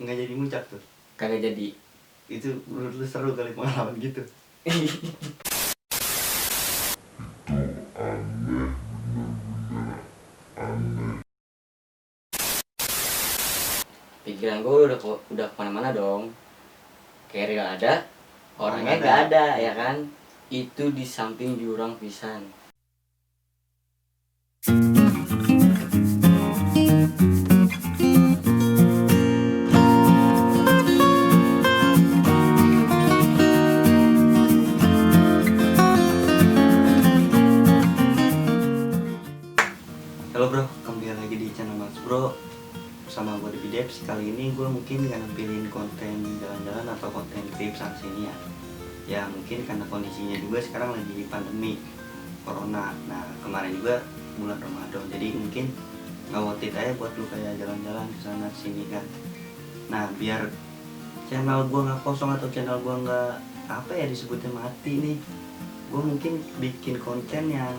nggak jadi muncak tuh. Kagak jadi. Itu menurut lu seru kali pengalaman gitu? Pikiran gue udah kemana-mana dong. Keril ada, orangnya Nggak gak ada ada. ya kan. Itu di samping jurang pisan. Halo bro, kembali lagi di channel Mas Bro bersama gue Devi Debs. Kali ini gue mungkin gak nampilin konten jalan-jalan atau konten trip sana sini ya. Ya mungkin karena kondisinya juga sekarang lagi pandemi corona. Nah kemarin juga bulan Ramadan, jadi mungkin nggak worth it aja buat lu kayak jalan-jalan ke sana sini kan. Nah biar channel gue nggak kosong atau channel gue nggak apa ya disebutnya mati nih, gue mungkin bikin konten yang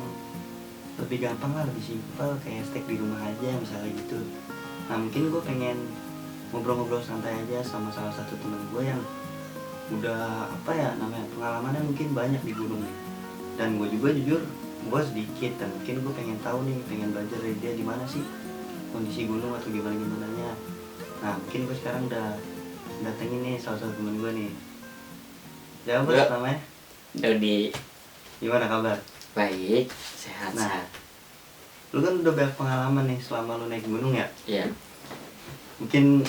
lebih gampang lah, lebih simpel, kayak steak di rumah aja misalnya gitu. Nah mungkin gue pengen ngobrol-ngobrol santai aja sama salah satu temen gue yang udah apa ya namanya, pengalamannya mungkin banyak di gunung nih. Dan gue juga jujur gue sedikit, dan mungkin gue pengen tahu nih, pengen belajar dari dia gimana sih kondisi gunung atau gimana nya. Nah mungkin gue sekarang udah datengin nih salah satu temen gue nih. Siapa bos namanya? Dodi. Gimana kabar? Baik, sehat. Nah, lu kan udah banyak pengalaman nih selama lu naik gunung ya? Iya. Mungkin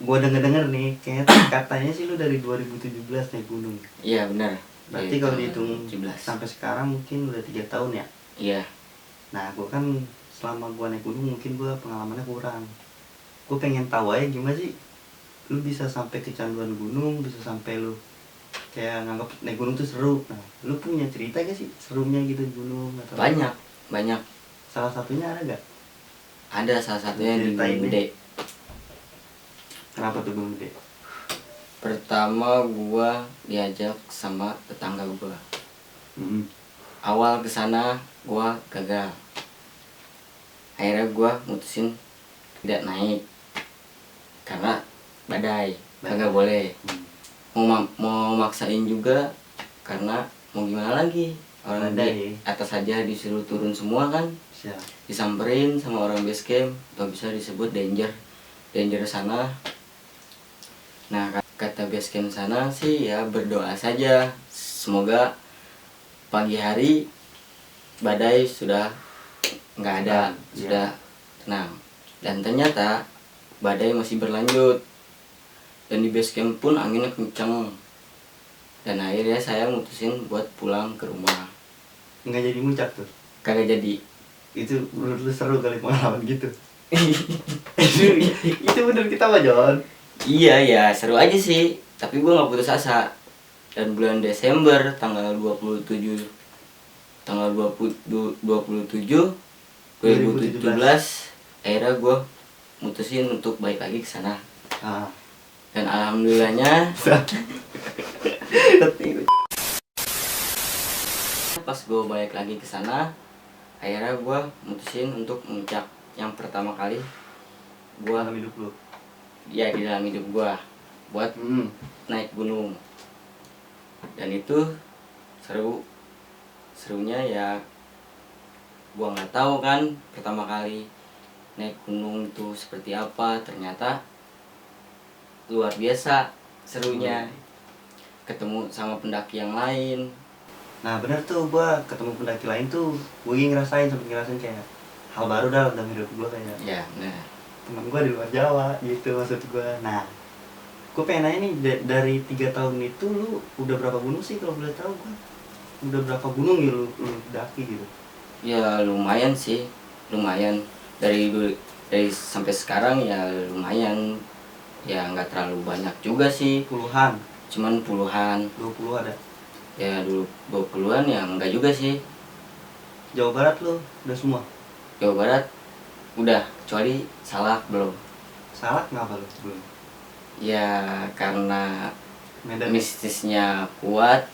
gua denger nih, kayak katanya sih lu dari 2017 naik gunung. Iya benar. Berarti kalau dihitung 17. sampai sekarang mungkin udah 3 tahun ya? Iya. Nah, gua kan selama gua naik gunung mungkin gua pengalamannya kurang. Gua pengen tahu aja gimana sih lu bisa sampai kecanduan gunung, bisa sampai lu kayak nganggap naik gunung tuh seru. Nah, lu punya cerita gak sih serunya gitu di gunung atau Banyak. salah satunya ada gak? Ada salah satunya di Ceritain Gunung deh. Gede. Kenapa tuh Gunung Gede? Pertama gua diajak sama tetangga gua. Awal kesana gua gagal. Akhirnya gua mutusin tidak naik karena badai. Kagak boleh. Mau maksain juga karena mau gimana lagi, orang di atas aja disuruh turun semua kan. Siap. Disamperin sama orang base camp, atau bisa disebut danger sana. Nah kata base camp sana sih ya berdoa saja, semoga pagi hari badai sudah nggak ada, sudah tenang. Dan ternyata badai masih berlanjut, dan di base camp pun anginnya kencang. Dan akhirnya saya mutusin buat pulang ke rumah. Nggak jadi muncak tuh? Kagak jadi. Itu menurut lu seru kali pengalaman gitu? Itu bener kita mah John. Iya ya, seru aja sih. Tapi gue gak putus asa. Dan bulan Desember tanggal 27 2017 akhirnya gue mutusin untuk balik lagi ke sana. Dan alhamdulillahnya pas gue balik lagi ke sana, akhirnya gue mutusin untuk muncak yang pertama kali gue dalam hidup lu? Ya di dalam hidup gue, buat naik gunung. Dan itu serunya ya gue nggak tahu kan pertama kali naik gunung itu seperti apa. Ternyata luar biasa serunya, ketemu sama pendaki yang lain. Nah bener tuh, gue ketemu pendaki lain tuh gue ngerasain kayak hal baru dalam hidup gue kayak. Ya benar. Temen gue di luar Jawa gitu maksud gue. Nah gue pengen nanya nih, dari 3 tahun itu lu udah berapa gunung sih kalau boleh tahu? Gue udah berapa gunung ya lu daki gitu? Ya lumayan sih, lumayan. Dari sampai sekarang ya lumayan. Ya nggak terlalu banyak juga sih. Puluhan? Cuman puluhan. 20 ada? Ya dulu 20-an ya enggak juga sih. Jawa Barat lu udah semua? Jawa Barat udah, kecuali Salak belum. Salak ngapa lu belum? Ya karena Medan mistisnya kuat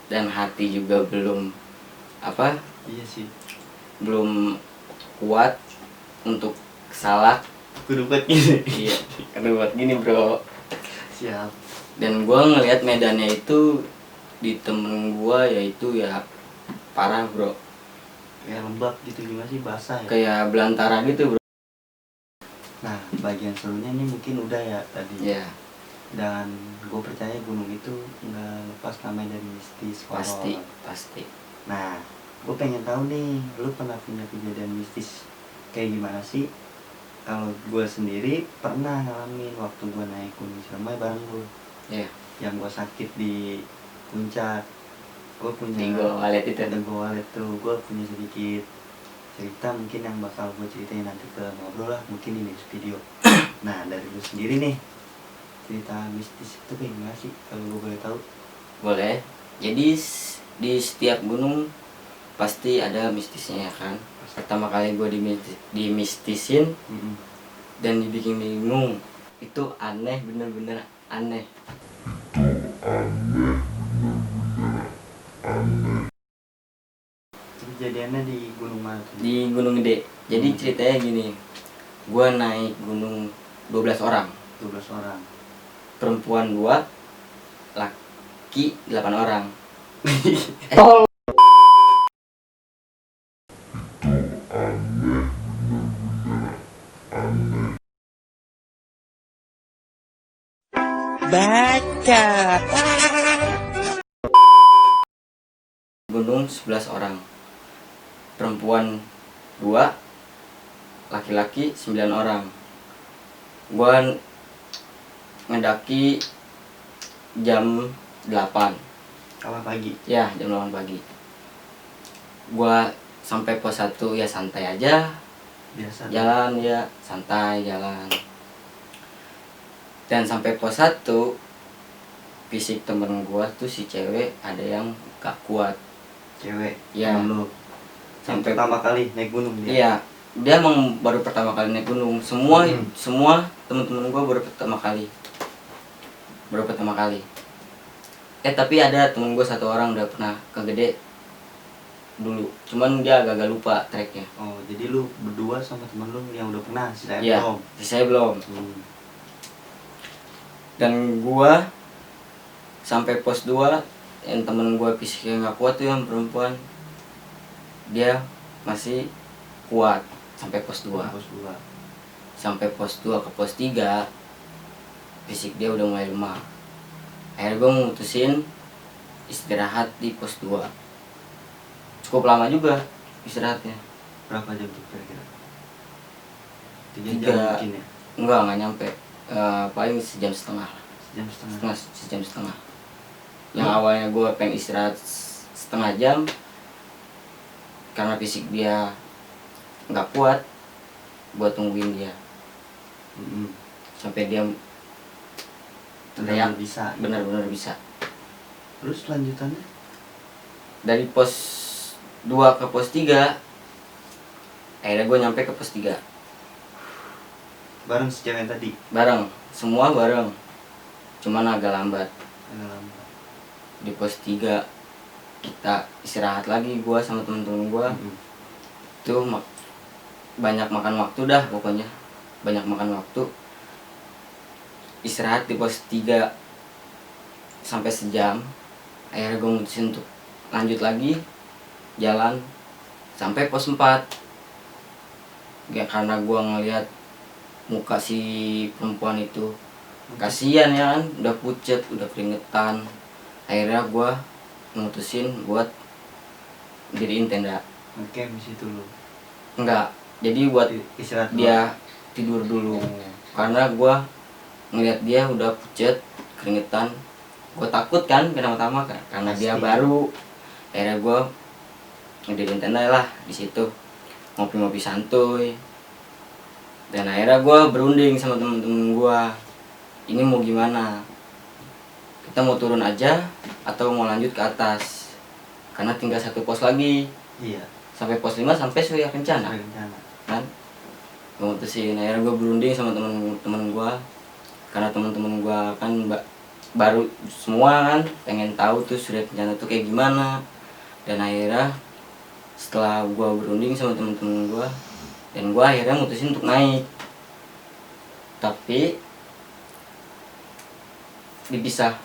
dan hati juga belum apa? Iya sih. Belum kuat untuk Salak. kudu buat gini. Iya, karena buat gini bro. Siap. Dan gua ngelihat medannya itu di temen gua yaitu ya parah bro, Kayak lembab gitu, gimana sih, basah ya. kayak belantara gitu bro. Nah, bagian serunya ini mungkin udah ya tadi. Ya Dan gue percaya gunung itu nggak lepas namanya dari mistis, pasti horor. pasti. Nah, gue pengen tahu nih, lu pernah punya kejadian mistis kayak gimana sih? Kalau gue sendiri pernah ngalamin waktu gue naik Gunung Ciremai bareng lu. Ya, Yang gue sakit di puncak. Gue punya di gua walet itu. ada gue walet tuh, gue punya sedikit cerita mungkin yang bakal gue ceritain nanti ke ngobrol lah, mungkin di next video. Nah, dari lu sendiri nih, cerita mistis itu kayak gimana sih kalau gue boleh tahu? Boleh. Jadi di setiap gunung pasti ada mistisnya ya kan. Pertama kali gue dimistisin Mm-mm. dan dibikin bingung, itu aneh, bener-bener aneh. Kejadiannya di Gunung mana tuh? Di Gunung Gede. Jadi ceritanya gini, gue naik gunung 12 orang, 12 orang. perempuan 2, laki 8 orang. Gunung 11 orang, perempuan 2, laki-laki 9 orang. Gua ngedaki jam 8. Kapan pagi? Ya, jam 8 pagi. Gua sampai pos 1 ya santai aja, Biasa. jalan ya santai jalan. Dan sampai pos 1, fisik temen gua tuh si cewek ada yang gak kuat. Cewek. Ya. Temen lu. Sampai Pertama kali naik gunung dia. Iya, dia emang baru pertama kali naik gunung. Semua Hmm. semua teman-teman gua baru pertama kali. Tapi ada temen gua satu orang udah pernah ke Gede dulu. Cuman dia agak lupa treknya. Oh, jadi lu berdua sama temen lu yang udah pernah, si saya Iya, belum. saya belum. Hmm. Dan gua sampai pos 2, yang temen gua fisiknya nggak kuat tuh yang perempuan, dia masih kuat sampai pos 2. Pos 2. Sampai pos 2 ke pos 3, fisik dia udah mulai lemah. Akhirnya gue mutusin istirahat di pos 2. Cukup lama juga istirahatnya. Berapa jam tuh kira-kira? 3 Tiga. jam mungkin ya? Nggak nyampe. Paling sejam setengah. Sejam setengah. Yang awalnya gue pengen istirahat setengah jam, karena fisik dia nggak kuat, gue tungguin dia Mm-mm. sampai dia Benar bisa. benar-benar bisa. Terus lanjutannya? Dari pos 2 ke pos 3, akhirnya gue nyampe ke pos 3 Bareng si cewek yang tadi. bareng, semua bareng, cuman agak lambat. Agak lama. Di pos 3 kita istirahat lagi, gue sama temen-temen gue. Mm-mm. Tuh banyak makan waktu dah pokoknya, banyak makan waktu. Istirahat di pos 3 sampai sejam. Akhirnya gue mutusin untuk lanjut lagi jalan sampai pos 4. Ya karena gue ngeliat muka si perempuan itu kasihan ya kan, udah pucet, udah keringetan. Akhirnya gue mutusin buat diriin tenda. Oke, di situ lu. Enggak, jadi buat Istirahat dulu. dia tidur dulu. Oh. Karena gue ngeliat dia udah pucet, keringetan. Gue takut kan pertama-tama kan, karena Pasti. dia baru. Akhirnya gue ngedirin tenda lah di situ, ngopi-ngopi santuy. Dan akhirnya gue berunding sama temen-temen gue, ini mau gimana, kita mau turun aja atau mau lanjut ke atas, karena tinggal 1 pos lagi Iya. sampai pos 5 sampai Surya Kencana Sesuai rencana. kan. Gue mutusin, akhirnya gue berunding sama temen-temen gue, karena temen-temen gue kan baru semua kan, pengen tahu tuh Surya Kencana tuh kayak gimana. Dan akhirnya setelah gue berunding sama temen-temen gue, dan gue akhirnya mutusin untuk naik. tapi dipisah,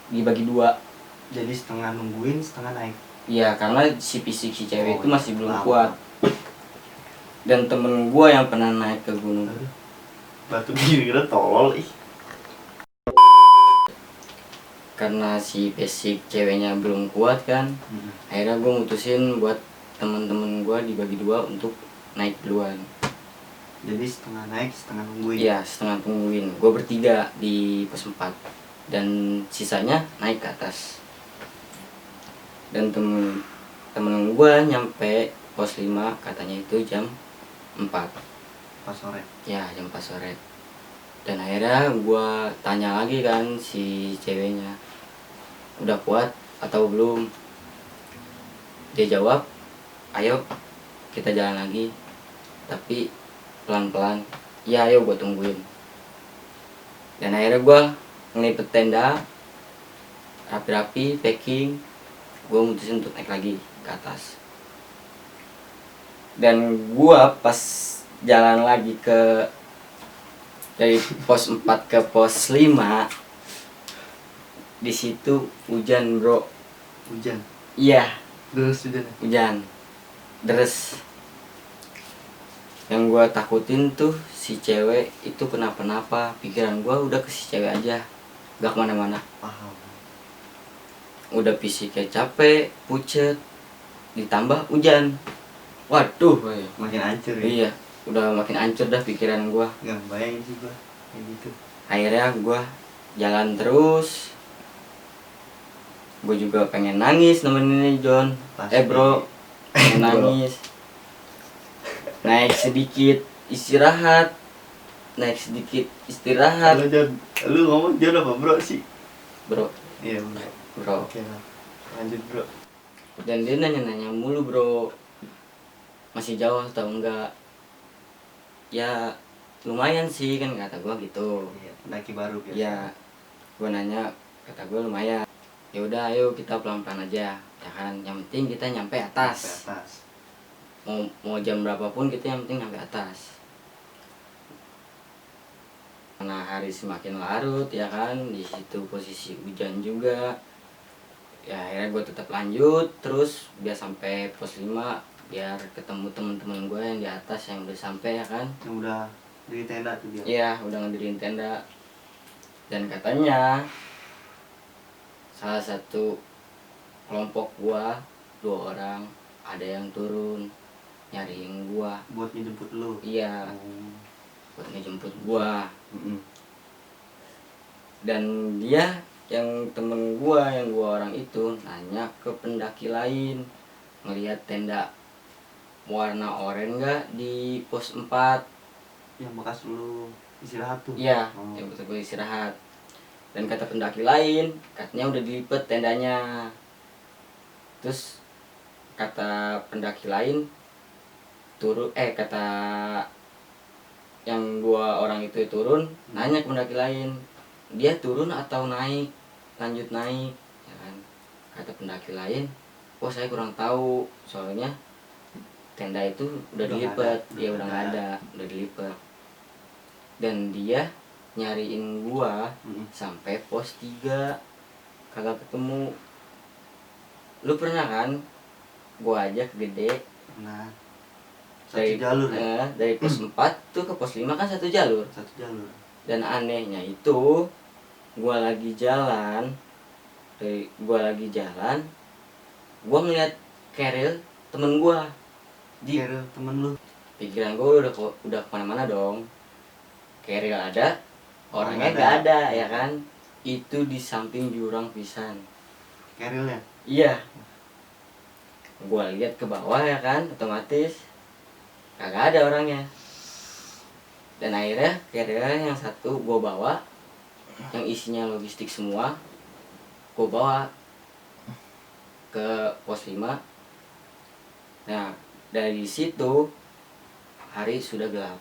dibagi dua. Jadi setengah nungguin, setengah naik. Iya, karena si fisik si cewek itu masih belum lama. kuat. Dan temen gua yang pernah naik ke gunung, Aduh, batu kira tolol ih. karena si fisik ceweknya belum kuat kan, akhirnya gua mutusin buat temen-temen gua dibagi dua untuk naik duluan. Jadi setengah naik, setengah nungguin. Iya, setengah tungguin. Gua bertiga di pos 4 dan sisanya naik ke atas. Dan temen gua nyampe pos 5 katanya itu jam 4. Pas sore. Ya, jam 4 sore. Dan akhirnya gua tanya lagi kan si ceweknya, udah kuat atau belum? Dia jawab, ayo kita jalan lagi, tapi pelan-pelan. Ya ayo gua tungguin. Dan akhirnya gua ngelipet tenda, rapi-rapi, packing. Gua mutusin untuk naik lagi ke atas. Dan gua pas jalan lagi dari pos 4 ke pos 5, di situ hujan, bro. Hujan. Iya, Terus hujan. hujan deres. Yang gua takutin tuh si cewek itu kenapa-napa. Pikiran gua udah ke si cewek aja, gak kemana-mana. Paham. Udah fisiknya capek, pucet, ditambah hujan. Waduh, Makin hancur ya. iya, udah makin hancur dah pikiran gua. Gak bayangin sih gua kayak gitu. Akhirnya gua jalan terus. Gue juga pengen nangis nemenin John. Pasti. Bro, pengen nangis. Naik sedikit istirahat. Naik sedikit istirahat. Halo John, lu ngomong John apa bro sih? Bro, Iya bro. bro. Oke lah, lanjut bro. Dan dia nanya-nanya mulu, bro. Masih jauh atau enggak? Ya lumayan sih kan kata gua gitu. Iya, pendaki baru biasa. Ya, gua nanya, kata gua lumayan. Ya udah, ayo kita pelan-pelan aja, ya kan. Yang penting kita nyampe atas. Sampai atas. Mau jam berapapun kita yang penting nyampe atas. Karena hari semakin larut ya kan, di situ posisi hujan juga. Ya akhirnya gue tetap lanjut terus biar sampai pos 5, biar ketemu teman-teman gue yang di atas yang udah sampai ya kan. Yang udah di tenda tuh dia. Iya, udah ngedirin tenda. Dan katanya salah satu kelompok gua 2 orang ada yang turun nyariin gua. Buat ngejemput lu. Iya, buat ngejemput gua. Dan dia yang temen gua, yang 2 orang itu nanya ke pendaki lain, ngelihat tenda warna oranye nggak di pos 4. Yang bekas lu istirahat tuh. Iya, yang betul gue istirahat. Dan kata pendaki lain, katanya udah dilipet tendanya. Terus kata pendaki lain kata yang 2 orang itu turun, nanya ke pendaki lain, dia turun atau naik, lanjut naik, ya kan? Kata pendaki lain, oh saya kurang tahu, soalnya tenda itu udah dilipet, dia udah nggak ada, udah dilipet. Dan dia nyariin gua sampai pos 3 kagak ketemu. Lu pernah kan gua ajak gede Nah, satu jalur ya? dari pos 4 tuh ke pos 5 kan 1 jalur. Satu jalur. Dan anehnya itu gua lagi jalan, gua ngeliat Keril temen gua di Kira temen lu. pikiran gua udah kemana-mana dong. Keril ada, orangnya nggak ada ya kan. Itu di samping jurang pisan. Kerilnya? Iya, gua lihat ke bawah ya kan, otomatis kagak ada orangnya. Dan akhirnya Kerilnya yang satu gua bawa, yang isinya logistik semua, gua bawa ke pos 5. Nah dari situ hari sudah gelap.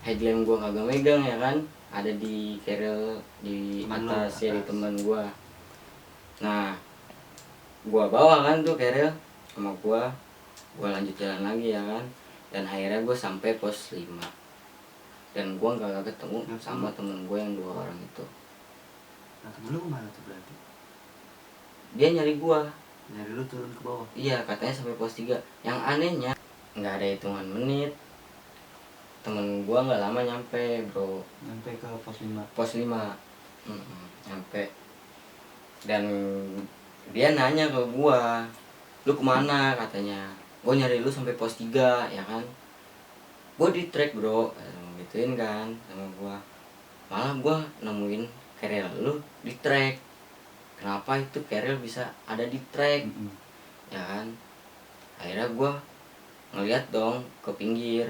Headlamp gua kagak megang ya kan, ada di Keril di Temen atas lu, ya, di atas. teman gua. Nah gua bawa kan tuh Keril sama gua lanjut jalan lagi ya kan. Dan akhirnya gua sampai pos 5. dan gua nggak ketemu Nggak sama temen gue yang 2 orang itu. Nah temen lu kemana tuh berarti? Dia nyari gua. Nyari lu turun ke bawah. Iya, katanya sampai pos 3. Yang anehnya nggak ada hitungan menit, temen gua nggak lama nyampe bro. Nyampe ke pos 5. Pos 5. Nyampe. Dan dia nanya ke gua, lu kemana katanya. Gua nyari lu sampai pos 3 ya kan. Gua di track bro, gituin kan sama gua. Malah gua nemuin kerel lu di track. Kenapa itu kerel bisa ada di track? Ya kan. Akhirnya gua ngeliat dong ke pinggir.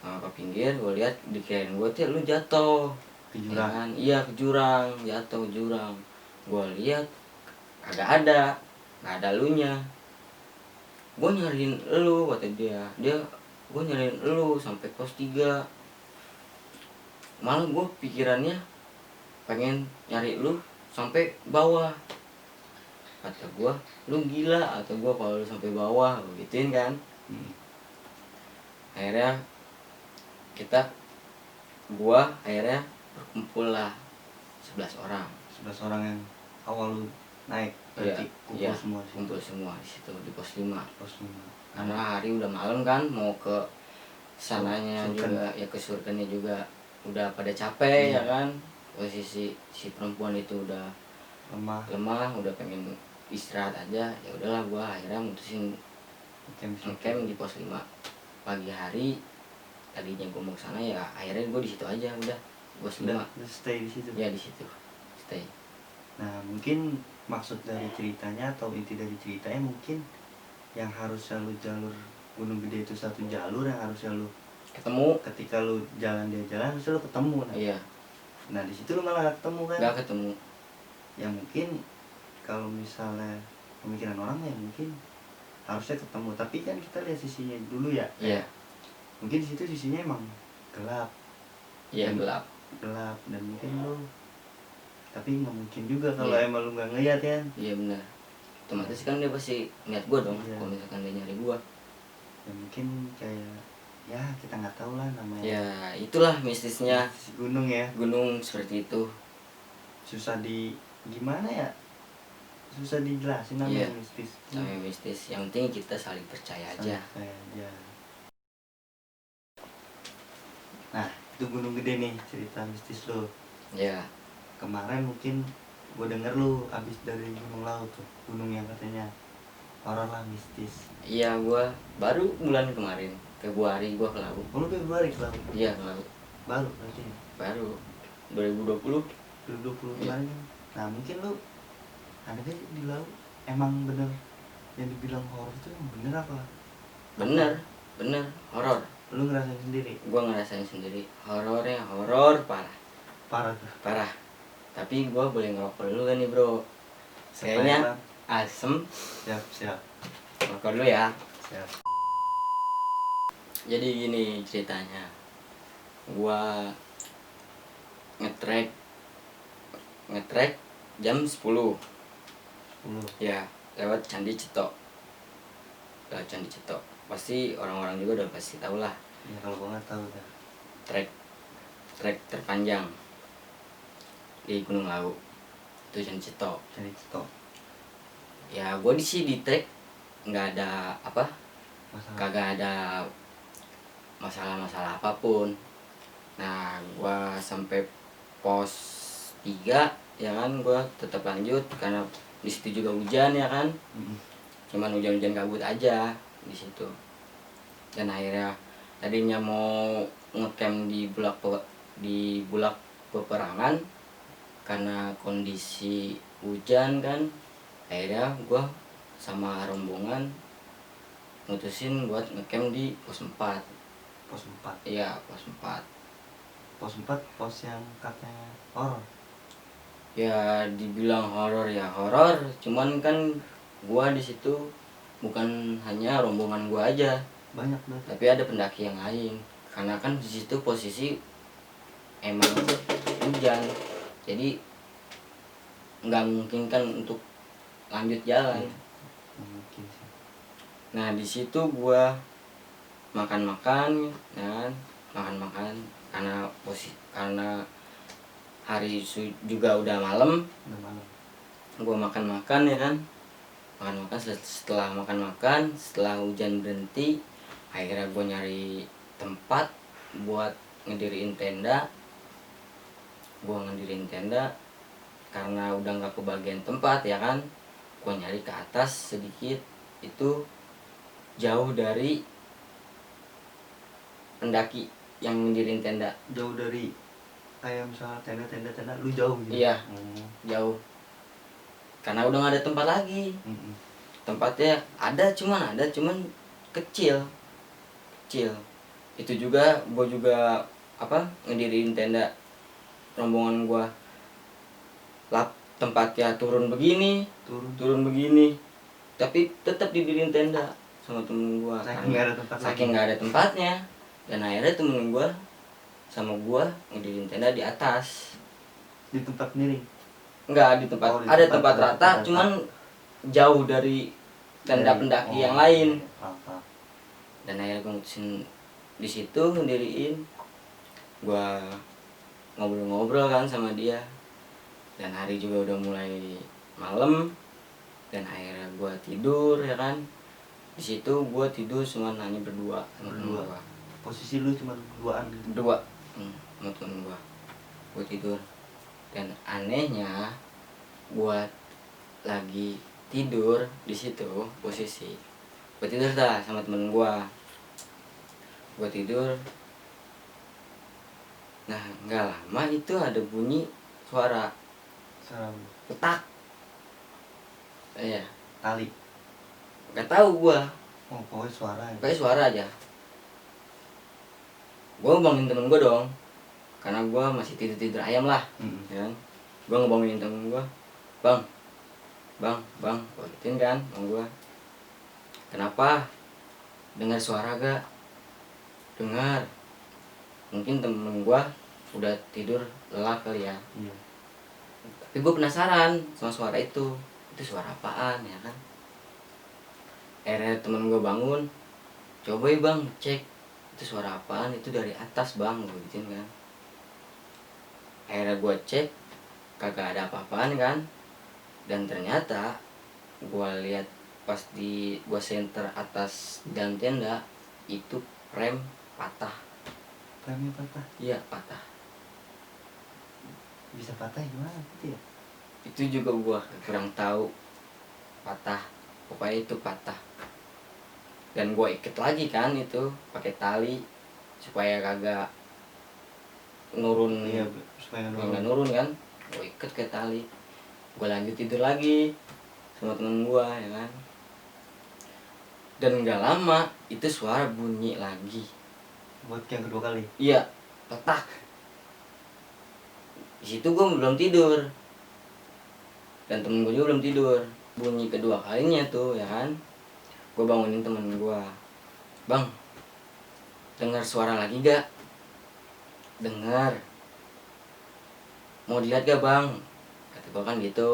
Nah, ke pinggir gue lihat di kirain gue tuh lu jatuh Ke ya jurang. kan? Iya ke jurang, jatuh ke jurang. Gue lihat kagak ada, nggak ada lunya. Gue nyariin lu kata dia gue nyariin lu sampai pos 3. Malah gue pikirannya pengen nyari lu sampai bawah. Kata gue lu gila atau gue kalau lu sampai bawah gituin kan. Akhirnya akhirnya berkumpul lah 11 orang. 11 orang yang awal lu naik berarti kumpul Iya, semua di kumpul semua di situ di pos 5. pos 5. Karena hari udah malam kan, mau ke sananya Surken. juga ya, ke surkennya juga udah pada capek Iya. ya kan. Posisi si perempuan itu udah lemah udah pengen istirahat aja. Ya udahlah gua akhirnya mutusin ngecamp di pos 5. Pagi hari tadinya gua mau kesana ya akhirnya gua di situ aja udah pos 5. udah stay di situ. Ya di situ stay. Nah mungkin maksud dari ceritanya atau inti dari ceritanya mungkin yang harusnya lu jalur Gunung Gede itu satu jalur yang harusnya lu Ketemu. ketika lu jalan dia jalan harusnya lu ketemu. Nah, Iya, nah di situ lu malah gak ketemu kan. nggak ketemu. Ya mungkin kalau misalnya pemikiran orang ya mungkin harusnya ketemu, tapi kan kita lihat sisinya dulu ya. Iya. Mungkin di situ sisinya emang gelap. Iya, Dan- gelap. dan mungkin lu, tapi nggak mungkin juga kalau Iya. emang lu nggak ngeliat kan. Iya benar. Otomatis kan dia pasti ngeliat gua dong. Iya. Kalau misalkan dia nyari gua. Ya mungkin kayak ya kita nggak tahu lah namanya. Ya itulah mistisnya Si gunung ya, gunung seperti itu. susah di gimana ya, susah dijelasin namanya. Iya. Mistis. Namanya mistis. Yang penting kita saling percaya aja. Kayak aja. Nah itu Gunung Gede nih cerita mistis lo. Ya. Kemarin mungkin gue denger lu abis dari Gunung Laut tuh, gunung yang katanya horor lah, mistis. Iya, gua baru bulan kemarin Februari gua ke Laut. Oh, lu Februari ke Laut? Iya, ke Laut. Baru berarti ya? Baru 2020. 2020 Iya. kemarin kan? Nah mungkin lu ada gak sih di Laut emang bener yang dibilang horor itu emang bener apa? Bener horor. Lu ngerasain sendiri? Gua ngerasain sendiri horornya, horor parah. Parah tuh. Parah. Tapi gua boleh ngerokok dulu kan nih bro. Kayaknya asem. Siap. Ngerokok dulu ya. Siap. Jadi gini ceritanya. Gua ngetrek jam 10. 10. Ya, lewat Candi Cetok. Pasti orang-orang juga udah pasti tahu lah. Ya kalau gua nggak tahu dah. Trek terpanjang di Gunung Lawu itu Candi Cetok. Candi Cetok. Ya gue di trek nggak ada apa, Masalah. kagak ada masalah apapun. Nah gue sampai pos 3 ya kan, gue tetap lanjut karena di situ juga hujan ya kan. Cuman hujan kabut aja di situ. Dan akhirnya tadinya mau ngecamp di bulak peperangan, karena kondisi hujan kan, akhirnya gue sama rombongan mutusin buat ngecamp di pos 4. Pos 4. Iya, pos 4. Pos 4 pos yang katanya horor. Ya dibilang horor ya horor, cuman kan gue di situ bukan hanya rombongan gue aja, Banyak banget. tapi ada pendaki yang lain. Karena kan di situ posisi emang hujan, jadi nggak mungkin kan untuk lanjut jalan. Mungkin sih. Nah di situ gua makan karena juga udah malam. Udah malam. Gue makan ya kan, makan setelah hujan berhenti, akhirnya gue nyari tempat buat ngediriin tenda. Karena udah nggak kebagian tempat ya kan, gue nyari ke atas sedikit, itu jauh dari pendaki yang ngediriin tenda. Jauh dari kayak misalnya tenda lu jauh gitu. Iya. Jauh karena udah nggak ada tempat lagi. Tempatnya ada cuman kecil. Itu juga gue juga ngediriin tenda rombongan gue, tempatnya turun begini, tapi tetap didiriin tenda sama temen gue saking nggak ada tempatnya. Dan akhirnya temen gue sama gue ngediriin tenda di atas. Di tempat miring? Enggak, di tempat ada tempat rata, cuman jauh dari tenda pendaki yang lain. Dan akhirnya gue mutusin di situ ngediriin. Gue ngobrol-ngobrol kan sama dia, dan hari juga udah mulai malam, dan akhirnya gue tidur ya kan. Di situ gue tidur cuma hanya berdua sama temen gue. Posisi lu cuma berduaan gitu? Berdua sama temen gue tidur. Dan anehnya buat lagi tidur di situ posisi gue tidur sama temen gue tidur. Nah nggak lama itu ada bunyi suara petak. Iya. Tali? Nggak tahu gue. Pokoknya suara aja. Gue bangunin temen gue dong, karena gue masih tidur ayam lah. Ya kan? Gue ngebangunin temen gue, bang, gue gituin kan sama gue. Kenapa? Dengar suara gak? Dengar. Mungkin temen gue udah tidur lelap kali ya. Iya. Tapi gue penasaran sama suara itu suara apaan ya kan. Akhirnya temen gue bangun, coba ya bang cek itu suara apaan, itu dari atas bang, gue gituin kan. Akhirnya gue cek, kagak ada apa-apaan kan. Dan ternyata gue lihat pas gue senter atas dan tenda, itu rem patah. Remnya patah? Iya patah. Bisa patah gimana gitu ya? Itu juga gue kurang tahu, patah, pokoknya itu patah. Dan gue ikat lagi kan itu pakai tali supaya kagak nurun. Iya, supaya nggak nurun kan. Gue ikat ke tali, gue lanjut tidur lagi sama temen gue ya kan. Dan nggak lama itu suara bunyi lagi buat yang kedua kali? Iya, petak. Di situ gue belum tidur, dan temen gue juga belum tidur. Bunyi kedua kalinya tuh ya kan, gue bangunin temen gue, bang, dengar suara lagi gak? Dengar. Mau dilihat gak bang? Kata gue kan gitu.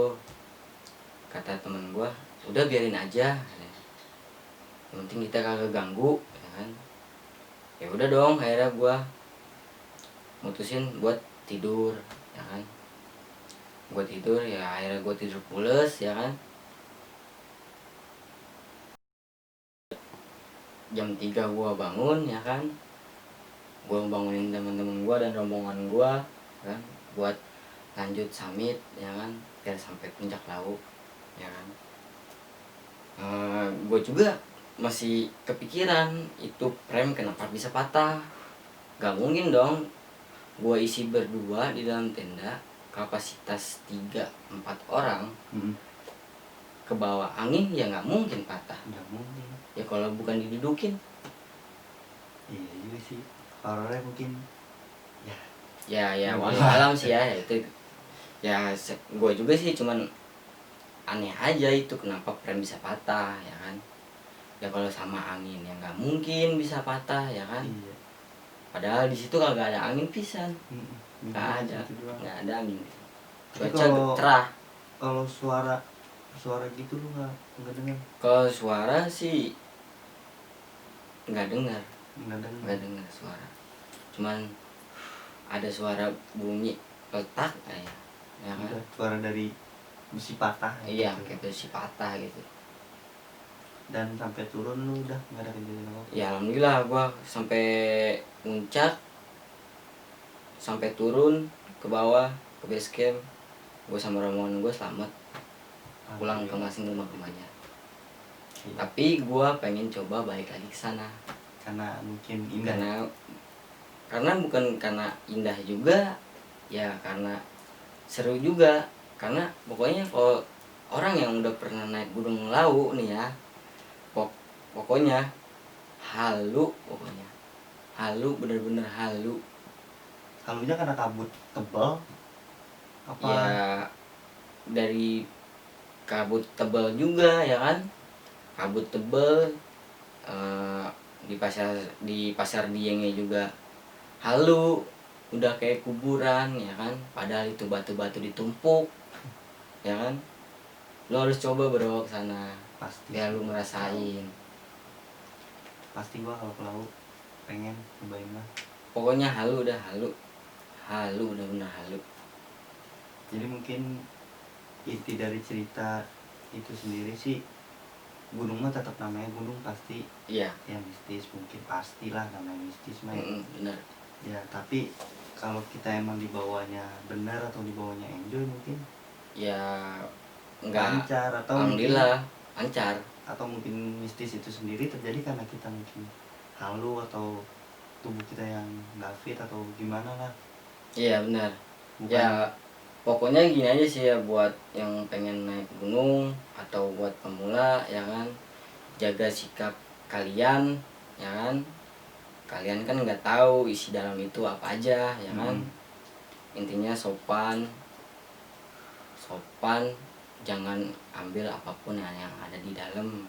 Kata temen gue, udah biarin aja, yang penting kita kagak ganggu ya kan. Ya udah dong, akhirnya gue mutusin buat tidur ya kan. Gue tidur ya, akhirnya gue tidur pules ya kan. Jam 3 gue bangun ya kan. Gue bangunin teman-teman gue dan rombongan gue kan, buat lanjut summit ya kan, biar sampai puncak laut ya kan. Gue juga masih kepikiran itu rem kenapa bisa patah. Gak mungkin dong gue isi berdua di dalam tenda, kapasitas 3-4 orang, ke bawah angin ya nggak mungkin patah. Nggak mungkin Ya kalau bukan didudukin. Iya juga sih, horornya mungkin ya walau alam sih ya itu ya. Gue juga sih cuman aneh aja itu kenapa rem bisa patah ya kan. Ya kalau sama angin ya nggak mungkin bisa patah ya kan. Iya. Padahal di situ kagak ada angin pisan. Nggak ada angin. Cuaca cerah. Kalau suara gitu lu nggak dengar? Kalau suara sih nggak dengar suara. Cuman ada suara bunyi letak kayak ya kan. Udah suara dari besi patah Iya gitu. kayak besi patah gitu. Dan sampai turun lu udah nggak ada kejadian apa? Ya alhamdulillah gua sampai puncak, sampai turun ke bawah ke base camp, gua sama rombongan gua selamat pulang ke masing rumahnya. Iya. Tapi gua pengen coba balik lagi ke sana. Karena mungkin indah. Karena bukan karena indah juga, ya karena seru juga. Karena pokoknya kalau orang yang udah pernah naik Gunung Lawu nih ya, pokoknya halu, bener-bener halu. Halunya karena kabut tebal apa? Ya dari kabut tebal juga ya kan, kabut tebal. Di pasar Diengnya juga halu, udah kayak kuburan ya kan, padahal itu batu-batu ditumpuk ya kan. Lo harus coba bro ke sana Pasti biar lu sih. ngerasain. Pasti gua kalau ke laut pengen cobain lah. Pokoknya halu udah bener halu. Jadi mungkin inti dari cerita itu sendiri sih, gunung mah tetap namanya gunung pasti. Iya. Ya mistis, mungkin pastilah namanya mistis mah. Bener. Ya tapi kalau kita emang dibawanya benar atau dibawanya enjoy mungkin Ya enggak, lancar, atau alhamdulillah mungkin, lancar. atau mungkin mistis itu sendiri terjadi karena kita mungkin halu atau tubuh kita yang nggak fit atau gimana lah. Iya benar. Bukan. Ya pokoknya gini aja sih ya, buat yang pengen naik gunung atau buat pemula ya kan, jaga sikap kalian ya kan. Kalian kan nggak tahu isi dalam itu apa aja ya kan. Intinya sopan, jangan ambil apapun yang ada di dalam.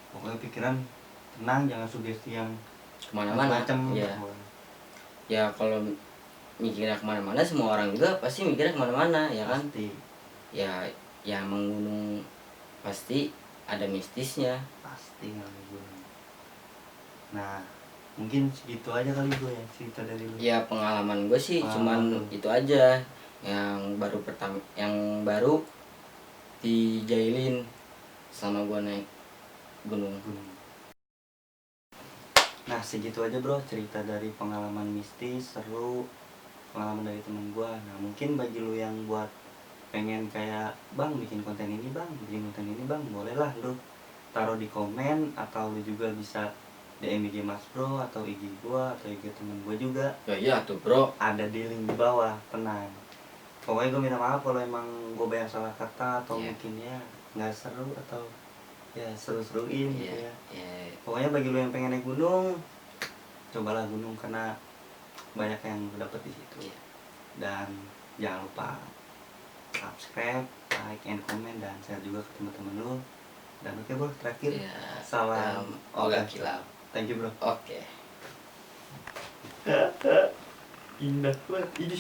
Pokoknya pikiran tenang, jangan sugesti yang Kemana-mana ya. Ya kalau mikirnya kemana-mana, semua orang juga pasti mikirnya kemana-mana ya kan. Pasti. Ya emang gunung pasti ada mistisnya. Pasti nggak gunung. Nah mungkin segitu aja kali gue ya cerita dari lu. Ya pengalaman gue sih cuman itu aja yang baru dijailin sama gue naik gunung. Nah segitu aja bro cerita dari pengalaman mistis seru, pengalaman dari temen gue. Nah mungkin bagi lu yang buat pengen kayak bang bikin konten ini bang, boleh lah lu taruh di komen, atau lu juga bisa DM IG Mas Bro atau IG gua atau IG temen gua juga. Ya iya tuh bro, Ada di link di bawah, tenang. Pokoknya gue minta maaf kalau emang gue banyak salah kata atau mungkin ya nggak seru atau ya seru-seruin gitu ya. Pokoknya bagi lu yang pengen naik gunung, cobalah gunung karena banyak yang dapet di situ. Dan jangan lupa subscribe, like, and comment, dan share juga ke teman-teman lu. Dan oke bro, terakhir salam Oga Kilap. Thank you bro. Oke. Indah banget ini.